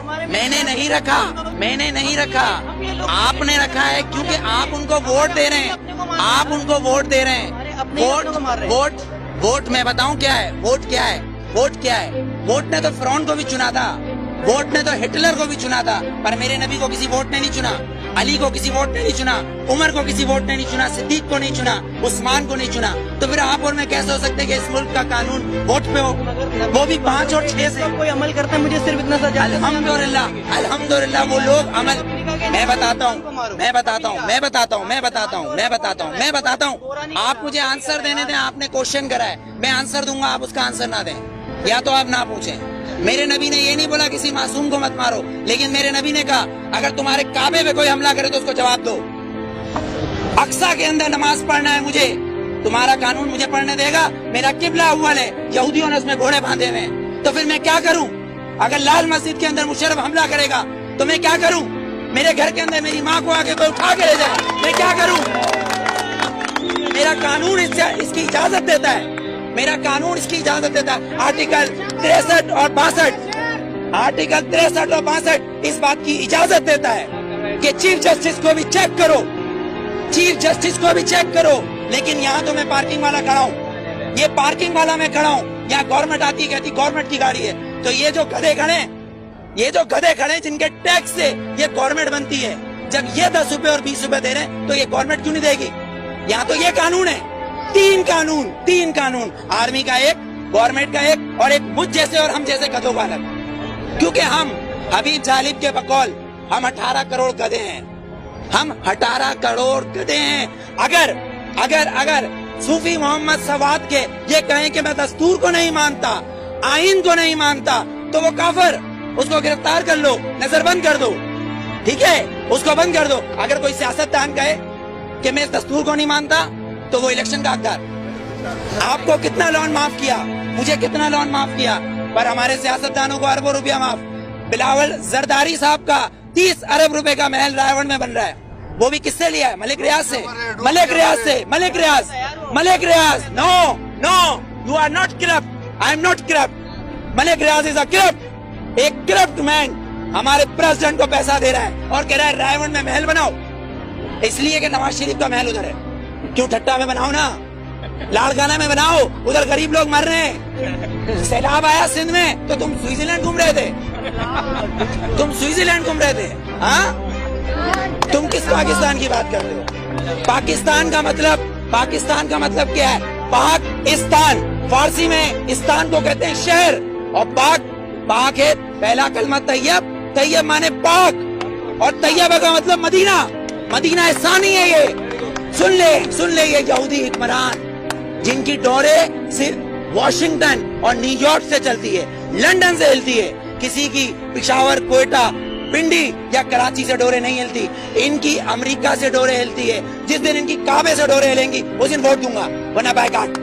میں نے نہیں رکھا، میں نے نہیں رکھا، آپ نے رکھا ہے، کیونکہ آپ ان کو ووٹ دے رہے ہیں، آپ ان کو ووٹ دے رہے ہیں۔ ووٹ میں بتاؤں کیا ہے، ووٹ کیا ہے، ووٹ کیا ہے؟ ووٹ نے تو فرعون کو بھی چنا تھا، ووٹ نے تو ہٹلر کو بھی چنا تھا، پر میرے نبی کو کسی ووٹ نے نہیں چنا، علی کو کسی ووٹ نے نہیں چنا، عمر کو کسی ووٹ نے نہیں چنا، صدیق کو نہیں چنا، عثمان کو نہیں چنا۔ تو پھر آپ اور میں کیسے ہو سکتے کہ اس ملک کا قانون ووٹ پہ ہو، وہ بھی 5 اور 6 سے؟ کوئی عمل کرتا ہے، مجھے صرف اتنا سا جاننا ہے۔ الحمدللہ الحمدللہ وہ لوگ عمل، میں بتاتا ہوں، آپ مجھے آنسر دینے دیں، آپ نے کوشچن کرا ہے، میں آنسر دوں گا، آپ اس کا آنسر نہ دیں، یا تو آپ نہ پوچھیں۔ میرے نبی نے یہ نہیں بولا کسی معصوم کو مت مارو، لیکن میرے نبی نے کہا اگر تمہارے کعبے پہ کوئی حملہ کرے تو اس کو جواب دو۔ اقصی کے اندر نماز پڑھنا ہے مجھے، تمہارا قانون مجھے پڑھنے دے گا؟ میرا قبلہ اول ہے، یہودیوں نے اس میں گھوڑے باندھے ہوئے ہیں، تو پھر میں کیا کروں؟ اگر لال مسجد کے اندر مشرف حملہ کرے گا تو میں کیا کروں؟ میرے گھر کے اندر میری ماں کو آگے کوئی اٹھا کے لے جائے، میں کیا کروں؟ میرا قانون اس کی اجازت دیتا ہے، میرا قانون اس کی اجازت دیتا ہے۔ آرٹیکل 63 اور 62، آرٹیکل 63 اور 62 اس بات کی اجازت دیتا ہے کہ چیف جسٹس کو بھی چیک کرو، چیف جسٹس کو بھی چیک کرو۔ لیکن یہاں تو میں پارکنگ والا کھڑا ہوں، یہ پارکنگ والا میں کھڑا ہوں، یہاں گورنمنٹ آتی ہے کہتی گورنمنٹ کی گاڑی ہے، تو یہ جو گدھے کھڑے ہیں، یہ جو گدھے کھڑے ہیں جن کے ٹیکس سے یہ گورنمنٹ بنتی ہے، جب یہ 10 روپے اور 20 روپے دے رہے ہیں تو یہ گورنمنٹ کیوں نہیں دے گی؟ یہاں تو یہ قانون ہے، تین قانون، آرمی کا ایک، گورنمنٹ کا ایک، اور ایک مجھ جیسے اور ہم جیسے گدھوں کا الگ، کیونکہ ہم حبیب جالب کے بقول ہم 18 کروڑ گدھے ہیں، ہم 18 کروڑ گدھے ہیں۔ اگر صوفی محمد سواد کے یہ کہیں کہ میں دستور کو نہیں مانتا، آئین کو نہیں مانتا، تو وہ کافر، اس کو گرفتار کر لو، نظر بند کر دو، ٹھیک ہے، اس کو بند کر دو۔ اگر کوئی سیاستدان کہے کہ میں اس دستور کو نہیں مانتا تو وہ الیکشن کا حقدار۔ آپ کو کتنا لون معاف کیا، مجھے کتنا لون معاف کیا، پر ہمارے سیاستدانوں کو اربوں روپیہ معاف۔ بلاول زرداری صاحب کا 30 ارب روپے کا محل رائے میں بن رہا ہے، وہ بھی کس سے لیا ہے؟ ملک ریاض سے، Malik Riaz. No you are not corrupt, I am not corrupt, Malik Riaz is a corrupt, ایک کرپٹ مین ہمارے پریزیڈنٹ کو پیسہ دے رہا ہے اور کہہ رہا ہے رائے میں محل بناؤ، اس لیے کہ نواز شریف کا محل ادھر ہے۔ کیوں ٹھٹا میں بناؤ نا، لاڑکانہ میں بناؤ، ادھر غریب لوگ مر رہے ہیں۔ سیلاب آیا سندھ میں تو تم سوئٹزرلینڈ گھوم رہے تھے، ہاں؟ تم کس پاکستان کی بات کرتے ہو؟ پاکستان کا مطلب کیا ہے؟ پاکستان، فارسی میں استان کو کہتے ہیں شہر، اور پاک ہے پہلا کلمہ طیب، طیب مانے پاک، اور طیبہ کا مطلب مدینہ ثانی ہے۔ یہ سن لے یہ یہودی حکمران جن کی ڈورے صرف واشنگٹن اور نیو یارک سے چلتی ہے، لندن سے ہلتی ہے، کسی کی پشاور، کوئٹہ، پنڈی یا کراچی سے ڈورے نہیں ہلتی، ان کی امریکہ سے ڈورے ہلتی ہے۔ جس دن ان کی کعبے سے ڈورے ہلیں گی اس دن ووٹ دوں گا، ورنہ بائیکاٹ۔